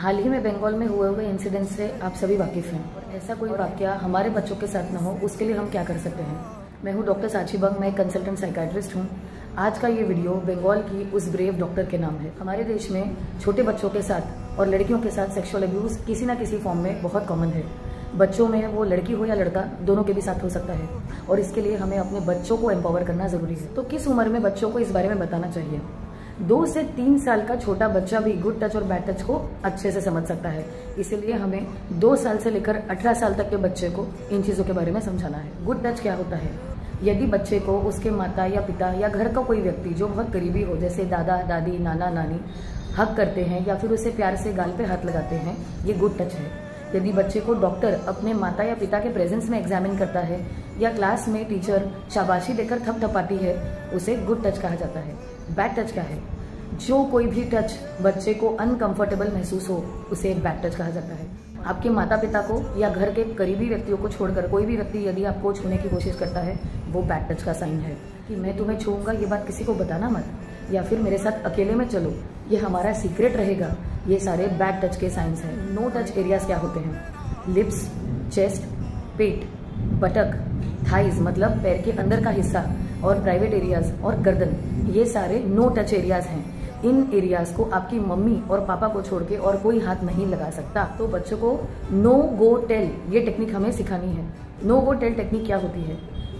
हाल ही में बंगाल में हुए इंसिडेंट से आप सभी वाकिफ हैं और ऐसा कोई वाकया हमारे बच्चों के साथ न हो उसके लिए हम क्या कर सकते हैं। मैं हूं डॉक्टर साक्षी बंग, मैं कंसल्टेंट साइकाट्रिस्ट हूं। आज का ये वीडियो बंगाल की उस ब्रेव डॉक्टर के नाम है। हमारे देश में छोटे बच्चों के साथ और लड़कियों के साथ सेक्सुअल अब्यूज किसी न किसी फॉर्म में बहुत कॉमन है। बच्चों में वो लड़की हो या लड़का, दोनों के भी साथ हो सकता है और इसके लिए हमें अपने बच्चों को एम्पावर करना जरूरी है। तो किस उम्र में बच्चों को इस बारे में बताना चाहिए? 2 से 3 साल का छोटा बच्चा भी गुड टच और बैड टच को अच्छे से समझ सकता है, इसीलिए हमें 2 साल से लेकर 18 साल तक के बच्चे को इन चीज़ों के बारे में समझाना है। गुड टच क्या होता है? यदि बच्चे को उसके माता या पिता या घर का कोई व्यक्ति जो बहुत करीबी हो, जैसे दादा दादी, नाना नानी, हक करते हैं या फिर उसे प्यार से गाल पे हाथ लगाते हैं, ये गुड टच है। यदि बच्चे को डॉक्टर अपने माता या पिता के प्रेजेंस में एग्जामिन करता है या क्लास में टीचर शाबाशी देकर थपथपाती है, उसे गुड टच कहा जाता है। बैड टच क्या है? जो कोई भी टच बच्चे को अनकंफर्टेबल महसूस हो, उसे बैड टच कहा जाता है। आपके माता पिता को या घर के करीबी व्यक्तियों को छोड़कर कोई भी व्यक्ति यदि आपको छूने की कोशिश करता है, वो बैड टच का साइन है कि मैं तुम्हें छूऊंगा, ये बात किसी को बताना मत, या फिर मेरे साथ अकेले में चलो, ये हमारा सीक्रेट रहेगा। ये सारे बैड टच के साइंस हैं। नो टच एरियाज क्या होते हैं? लिप्स, चेस्ट, पेट, बटक, थाइज मतलब पैर के अंदर का हिस्सा, और प्राइवेट एरियाज और गर्दन, ये सारे नो टच एरियाज हैं। इन एरियाज को आपकी मम्मी और पापा को छोड़ के और कोई हाथ नहीं लगा सकता। तो बच्चों को नो गो टेल ये टेक्निक हमें सिखानी है। नो गो टेल टेक्निक क्या होती है?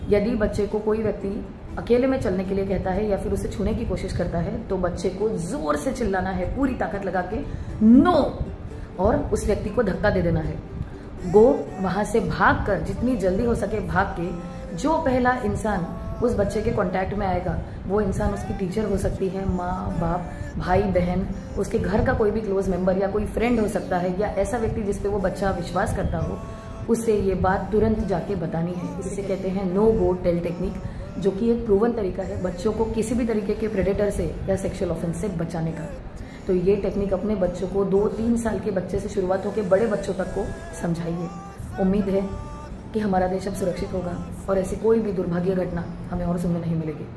यदि बच्चे को कोई व्यक्ति अकेले में चलने के लिए कहता है या फिर उसे छूने की कोशिश करता है, तो बच्चे को जोर से चिल्लाना है, पूरी ताकत लगा के नो, और उस व्यक्ति को धक्का दे देना है। गो, वहां से भाग कर, जितनी जल्दी हो सके भाग के, जो पहला इंसान उस बच्चे के कांटेक्ट में आएगा वो इंसान उसकी टीचर हो सकती है, माँ बाप, भाई बहन, उसके घर का कोई भी क्लोज मेंबर या कोई फ्रेंड हो सकता है, या ऐसा व्यक्ति जिस पे वो बच्चा विश्वास करता हो, उससे ये बात तुरंत जाके बतानी है। इसे कहते हैं नो गो टेल टेक्निक, जो कि एक प्रूवन तरीका है बच्चों को किसी भी तरीके के प्रेडेटर से या सेक्सुअल ऑफेंस से बचाने का। तो ये टेक्निक अपने बच्चों को 2-3 साल के बच्चे से शुरुआत होकर बड़े बच्चों तक को समझाइए। उम्मीद है कि हमारा देश अब सुरक्षित होगा और ऐसी कोई भी दुर्भाग्य घटना हमें और सुनने नहीं मिलेगी।